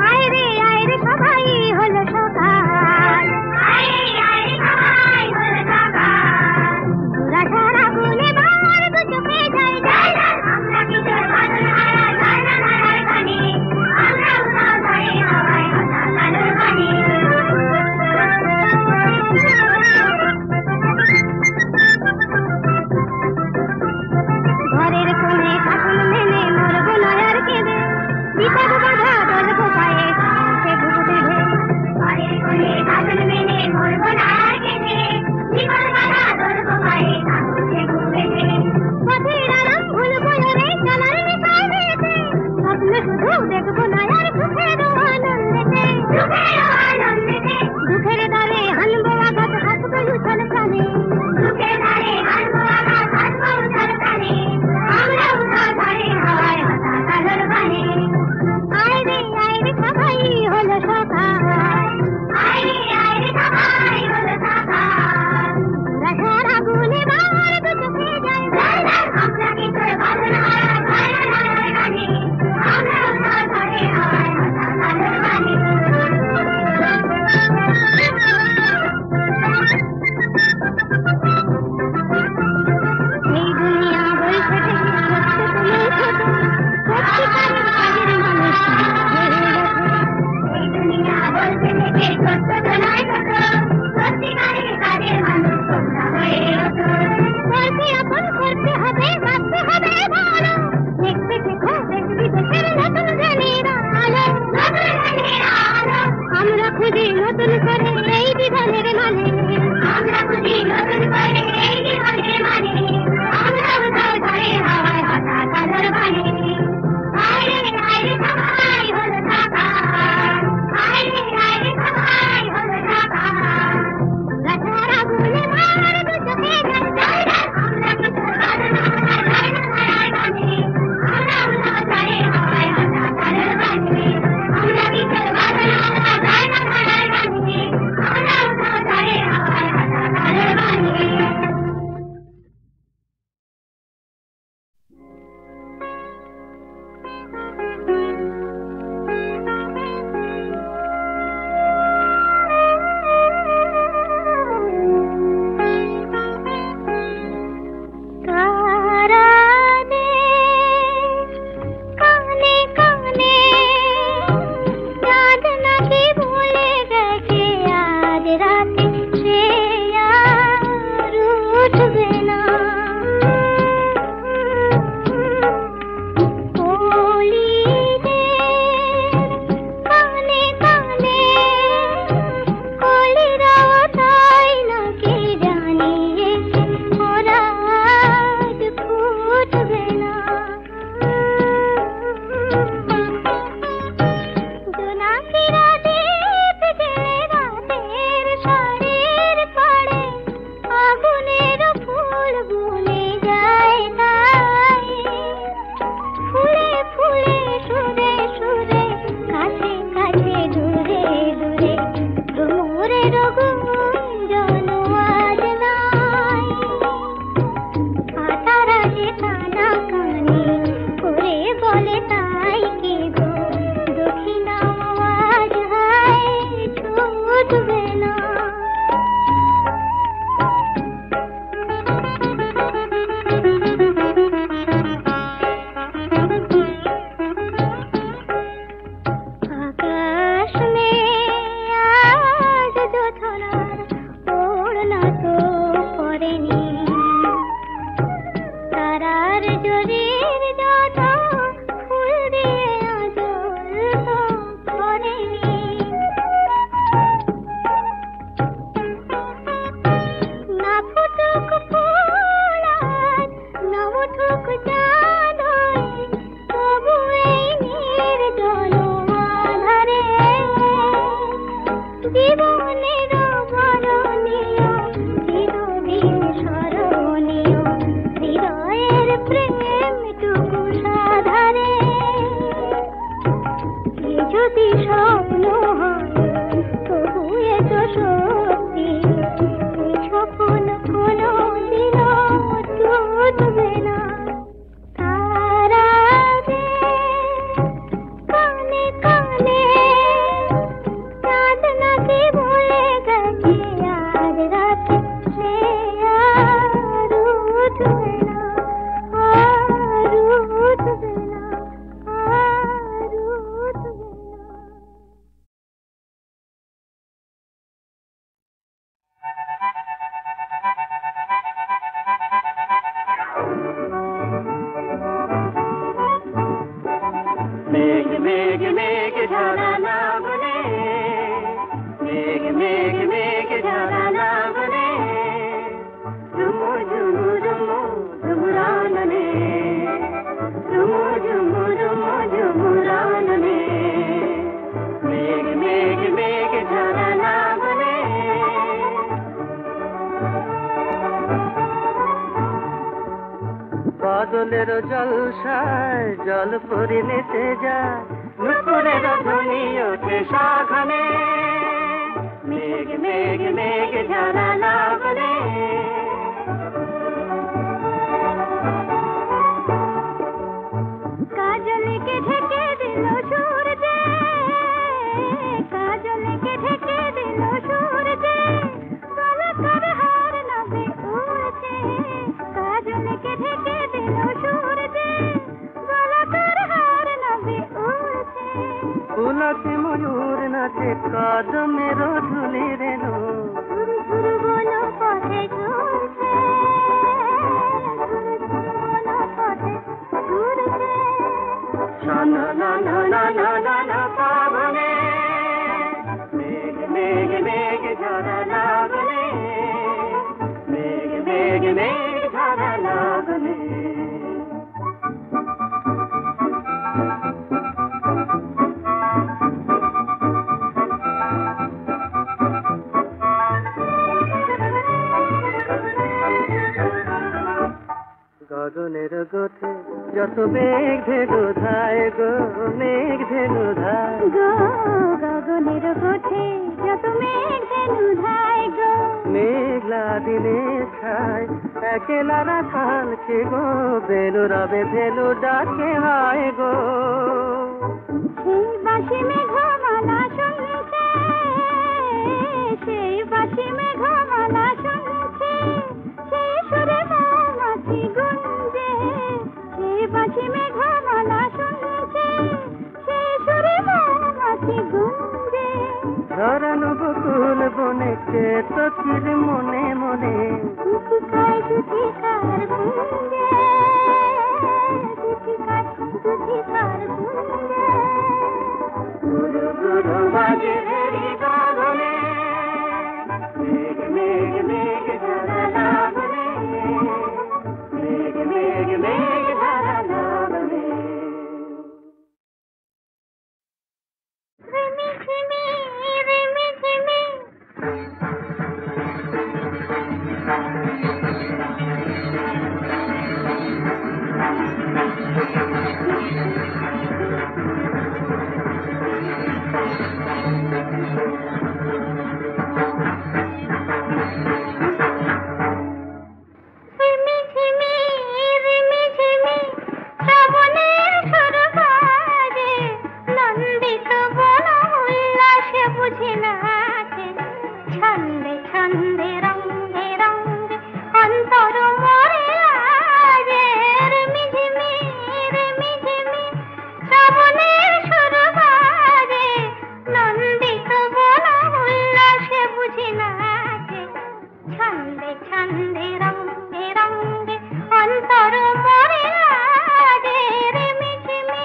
আয় রে সবাই হলো সকাল আয় রে সবাই হলো সকাল পুরা সারা গুনে বার দু চোখে যায় যায় আমরা কিশোর বাঁধন হারা ঝর্ণা ধারার গানে আমরা উধাও ঝড়ে হাওয়ায় হঠাৎ আলোর বানে ঘরের কোণে শাসন মেনে মরব নয়ার কেঁদে বিপদ বাধা দলব পায়ে সে বুক বেঁধে ঘরের কোণে শাসন মেনে মরব নয়ার কেঁদে বিপদ বাধা দলব পায়ে সে বুক বেঁধে পথের আরাম ভুলবো রে চলার নেশায় বেঁধে স্বপ্ন শুধু দেখবো নয়ার সুখের আনন্দেতে দুঃখের দ্বারে হানবো আঘাত হাসবো উছল প্রাণে দুঃখের দ্বারে হানবো আঘাত হাসবো উছল প্রাণে আমরা উধাও ঝড়ে হাওয়ায় হঠাৎ আলোর বানে আয় রে সবাই হলো সকাল আয় রে সবাই হলো সকাল রাধার আগুনে বার দু চোখে যায় আমরা কিশোর বাঁধন হারা ঝর্ণা ধারার গানে আমরা উধাও ঝড়ে হাওয়ায় হঠাৎ আলোর বানে এই দুনিয়া বলছে দেখি সত্য তুমি ছোট সত্যিকারের কাজের মানুষ এই দুনিয়া বলছে দেখি সত্য তো নয় ছোট সত্যিকারের কাজের মানুষ তোমরা হয়ে ওঠো করতে আপন করতে হবে বাঁচতে হবে ভালো দেখতে শেখো দেশ বিদেশের নতুন জ্ঞানের আলো আমরা খুঁজি নতুন করে এই বিধানের মানে আমরা খুঁজি নতুন করে এই বিধানের মানে আমরা উধাও ঝড়ে হাওয়ায় হঠাৎ আলোর বানে আয় রে সবাই হলো সকাল আয় স্বপ্ন হয় তবু এত সত্যি এই স্বপ্ন কোনো দিনও টুটবে না তারা যে কানে কানে চাঁদ নাকি বলে গেছে আজ রাতে সে আর উঠবে না আর উঠবে না আর উঠবে না মেঘ মেঘ মেঘ ঝরা না বলে মেঘ মেঘ মেঘ ঝরা না বলে ঝুমু ঝুমু ঝুমু ঝুমুরাননে ঝুমু ঝুমু ঝুমু ঝুমুরাননে মেঘ মেঘ মেঘ ঝরা না বলে বাদলের জলসায় জল পরি নেচে যায় নুপুরের ধ্বনি ওঠে সাঘনে মেঘ মেঘ মেঘ ঝরা না বলে কাজলকে ঢেকে দিল সূর্য কাজলকে ঢেকে দিল সূর্য গলাকার হার নবে উড়ছে কাজলকে ঢেকে দিল সূর্য গলাকার হার নবে উড়ছে পুলকে ময়ূর নাচে কদমের ধুলি রেণু ঝুরু ঝুরু বনো পথে ঝুরছে ঝুরু ঝুরু বনো পথে ঝুরছে না না না না না না না পাবনে মেঘ মেঘ মেঘ ঝরা না বলে মেঘ মেঘ মেঘ ঝরা না বলে গগনের গোথে যত মেঘ ধেনু ধায় গো মেঘ ধেনু ধায় গো গগনের গোঠে যত মেঘ ধেনু ধায় গো মেঘলা দিনে ছায় একেলা রাখালকে গো বেনু রবে ধেনু ডাকে হয় গো সেই বাসি মেঘমালা শুনছে সেই বাসি মেঘমালা শুনছে সেই সুরে মৌমাছি গুঞ্জে সেই বাসি মেঘমালা শুনছে সেই সুরে মৌমাছি গুঞ্জে ধরানো বকুল বনে কে সখির মনে মনে দুধিকায় দুধিকার গুঞ্জে দুধিকায় দুধিকার গুঞ্জে গুরু গুরু বাজে ভেরি গগনে মেঘ মেঘ মেঘ ঝরা না বলে মেঘ মেঘ মেঘ ঝরা না বলে রিমি ঝিমি রিমি ঝিমি রিমি ঝিমি রিমি ঝিমি শ্রাবণের সুর বাজে নন্দিত বন উল্লাসে বুঝি নাচে ছন্দে ছন্দে রঙ্গে রঙ্গে অন্তর মরে আজে রিমি ঝিমি শ্রাবণের সুর বাজে নন্দিত বন উল্লাসে বুঝি নাচে ছন্দে ছন্দে রঙ্গে রঙ্গে অন্তর মরে আজে রিমি ঝিমি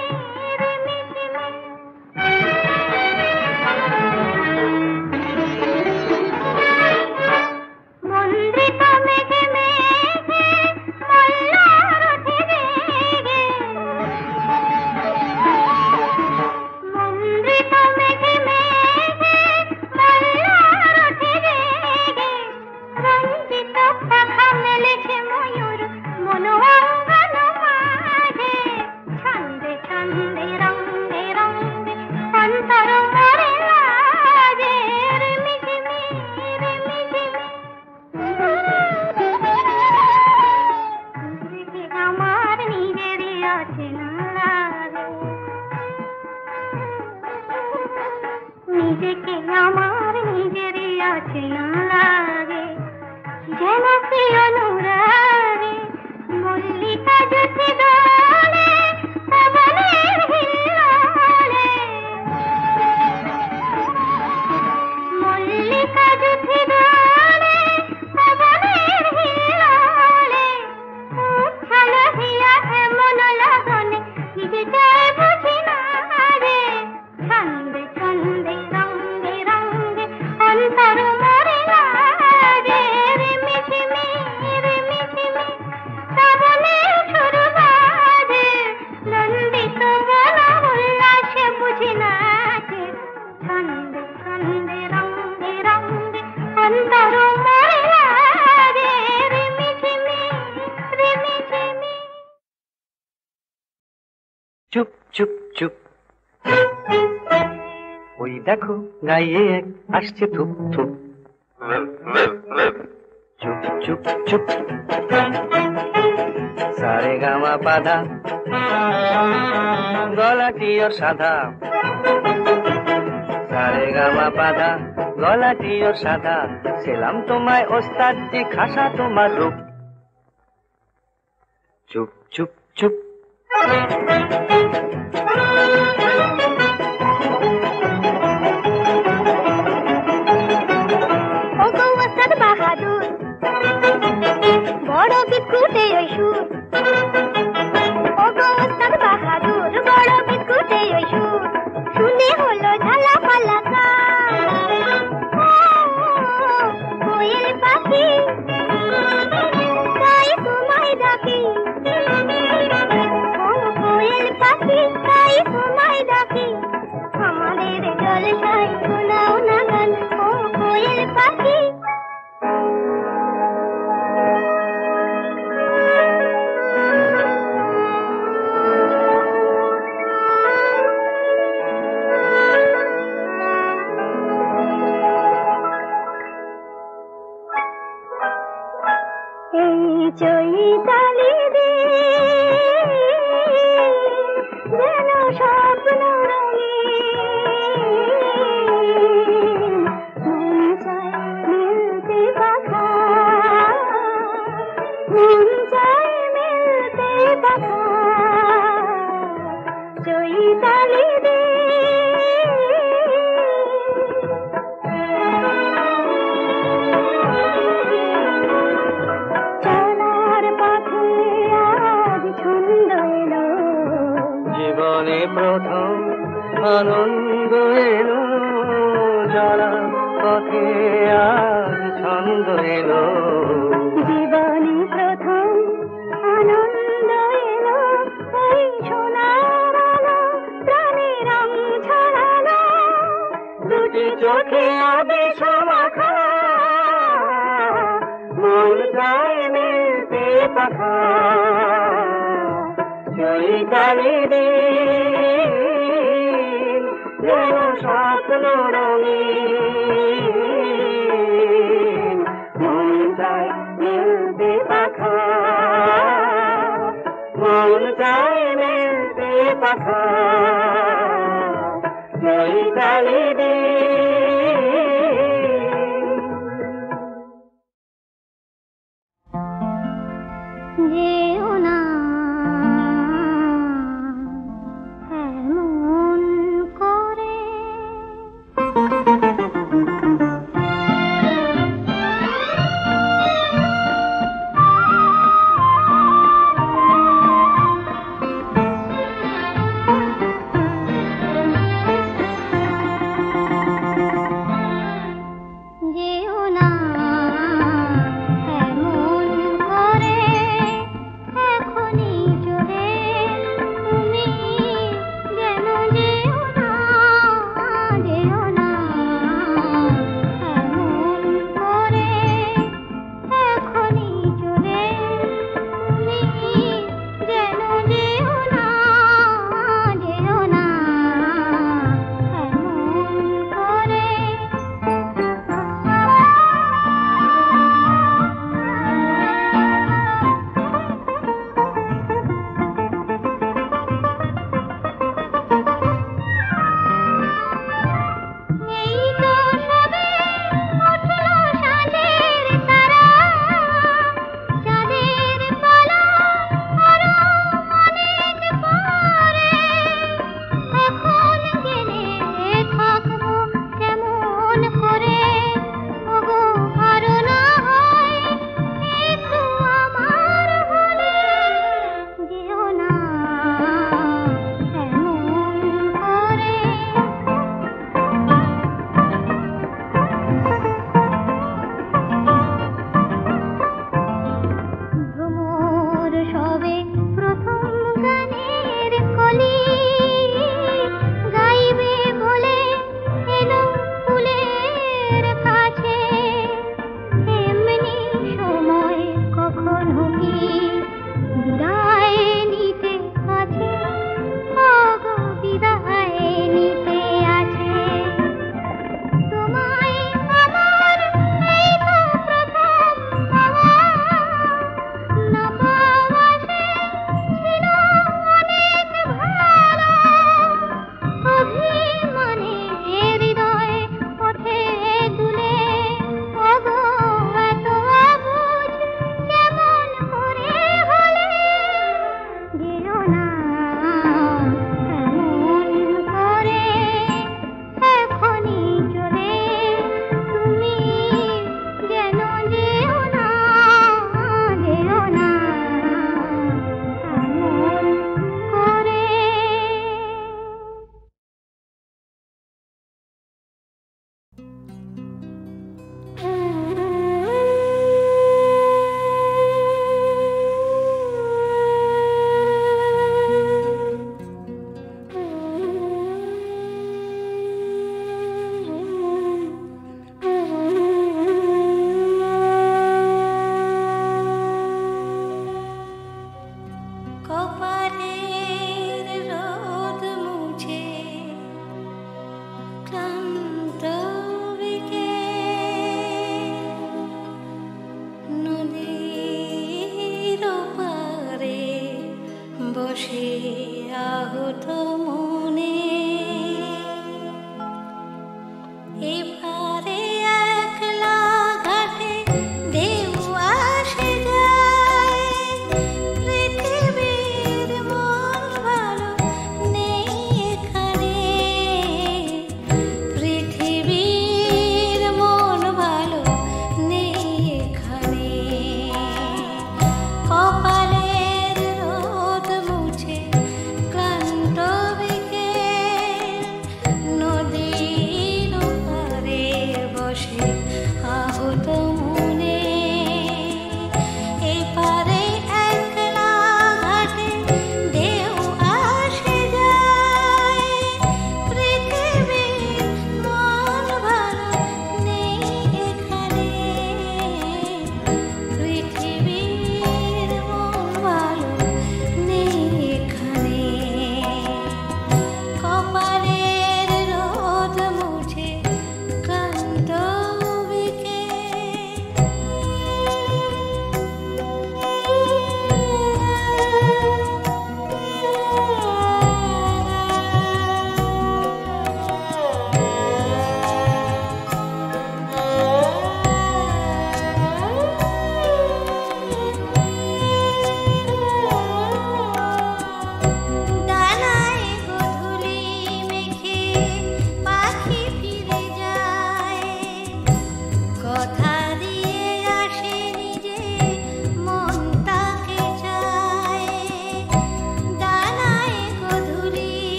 নিজেকে আমার নিজেরই আছে না লাগে, যেন সে অনুরাগে মল্লিকা যদি দোলে পবনের হিল্লোলে, মল্লিকা যদি দোলে পবনের হিল্লোলে, উচ্ছল হিয়া এমন লগনে নিজেটাই বুঝি না রে, ছন্দে ছন্দে রঙ্গে রঙ্গে অন্তর মরে লাগে, রিমিঝিমি রিমিঝিমি শ্রাবণে সুর বাজে, নন্দিত বন উল্লাসে বুঝি নাচে, ছন্দে ছন্দে রঙ্গে রঙ্গে অন্তর মরে লাগে, রিমিঝিমি রিমিঝিমি। চুপ চুপ চুপ, ওই দেখো গায়ে এক আসছে থুপ থুপ। চুপ চুপ চুপ, সারে গামা পাধা, গলাটি ওর সাদা, সারে গামা পাধা, গলাটি ওর সাদা, সেলাম তোমায় ওস্তাদ জি খাসা তোমার রূপ। চুপ চুপ চুপ, ও গো ওস্তাদ বাহাদুর, বড় বিস্কুটে ওই সুর, ও গো ওস্তাদ বাহাদুর, বড় বিস্কুটে ওই সুর, শুনে হলো ঝালা পালা কোয়েল পাখি, তাই তোমায় ডাকি, ও কোয়েল পাখি তাই তোমায় ডাকি, আমাদের জলসায় শোনাও না গান, ও কোয়েল পাখি। এই চৈতালি যেন স্বপ্ন রঙিন, মন চায় মিলতে পাখা, মন চায় মিলতে পাখা, চৈতালি চলার পথে আজ ছন্দ এলো, জীবনে প্রথম আনন্দ এলো, চলার পথে আজ ছন্দ এলো, জীবনে প্রথম আনন্দ এলো, এই সোনার আলো প্রাণে রং ছড়ালো, দুটি চোখে আবেশ মাখা, মন চায় মিলতে পাখা, চৈতালি দিন যেন স্বপ্ন রঙিন, মন চায় মিলতে পাখা, মন চায় মিলতে পাখা, চৈতালি দিন। যেও না এমন করে,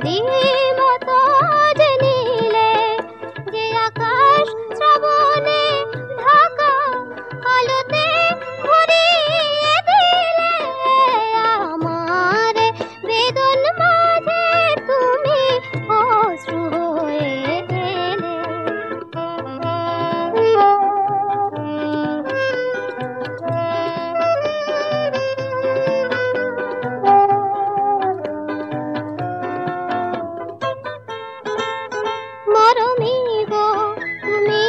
নদী মতো যে নীলে, যে আকাশ শ্রাবণে ঢাকা আলোতে ভরিয়ে দিলে আমার বেদন মাঝে তুমি অশ্রু হয়ে এলে। মরমী গো তুমি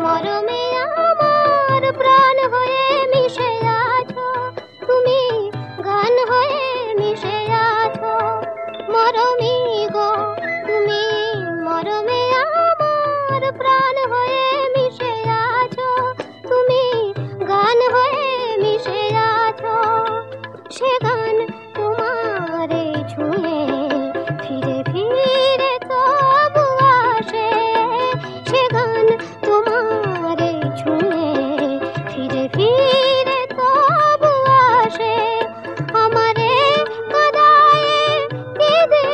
মরমে আমার প্রাণ হয়ে মিশে আছো, তুমি গান হয়ে মিশে আছো। মরমী গো তুমি মরমে আমার প্রাণ হয়ে মিশে আছো, তুমি গান হয়ে মিশে আছো। সে গান তোমারে ছুঁয়ে ফিরে ফিরে তবু আসে, সে গান তোমারে ছুঁয়ে ফিরে ফিরে তবু আসে। আমারে কাদায়ে কেঁদে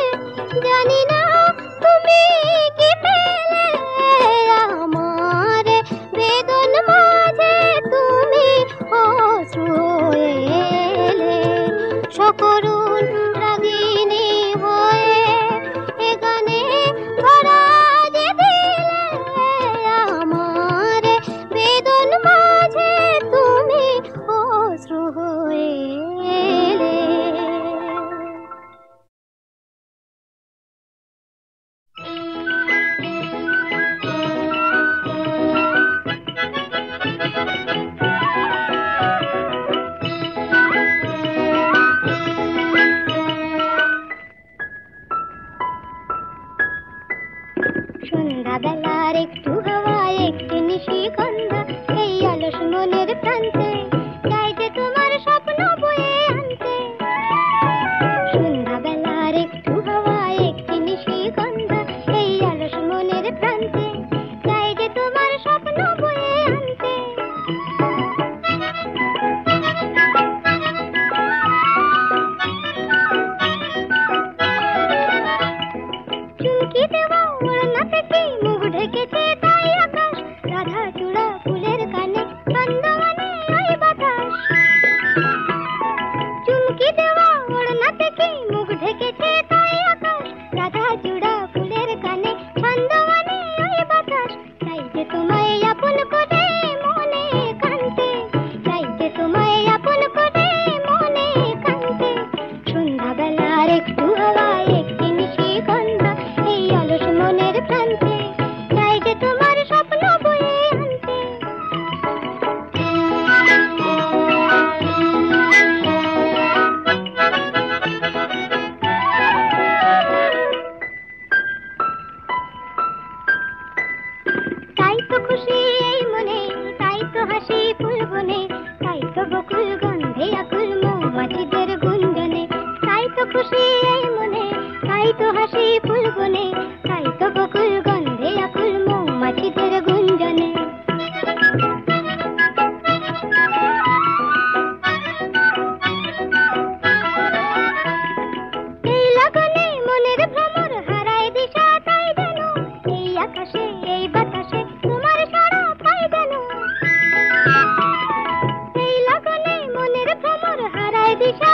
জানি না তুমি কি পেলে, আমার বেদন মাঝে তুমি অশ্রু হয়ে এলে। সকরুণ রাগিনী হয়ে এ গানে ধরা যে দিলে, আমার বেদন মাঝে তুমি অশ্রু হয়ে এলে। সন্ধ্যাবেলার একটু হাওয়া একটু নিশিগন্ধা এই অলস মনের প্রান্তে চাই যে তোমার স্বপ্ন বয়ে আনতে। সন্ধ্যাবেলার একটু হাওয়া একটু নিশিগন্ধা এই অলস মনের প্রান্তে চাই যে তোমার স্বপ্ন বয়ে আনতে। চুমকি দেওয়া ওড়না থেকে মুখ ঢেকেছে তাই আকাশ, রাধা চূড়া ফুলের কানে নন্দনে ওই বাতাস। চুমকি দেওয়া ওড়না থেকে মুখ ঢেকেছে তাই আকাশ, রাধা চূড়া ফুলের কানে নন্দনে ওই বাতাস। চাই যে তোমায় আপন করে মনে কানতে, চাই যে তোমায় আপন করে মনে কানতে। সন্ধ্যাবেলার একটু হাওয়া একটি নিশিগন্ধা এই অলস মনের প্রান্তে চাই যে তোমার স্বপ্ন বয়ে আনতে। তাই তো খুশি এই মনে, তাই তো হাসি ফুল বনে, তাই তো বকুল গন্ধে আকুল মৌমাছিদের গুঞ্জনে। তাই তো খুশি এই মনে, তাই তো হাসি ফুল বনে, তাই তো বকুল গন্ধে আকুল মৌমাছিদের গুঞ্জনে। এই লগনে মনের ভ্রমর হারায় দিশা তাই যেন এই আকাশে এই বাতাসে তোমার সারা পাই যেন। এই লগনে মনের ভ্রমর হারায় দিশা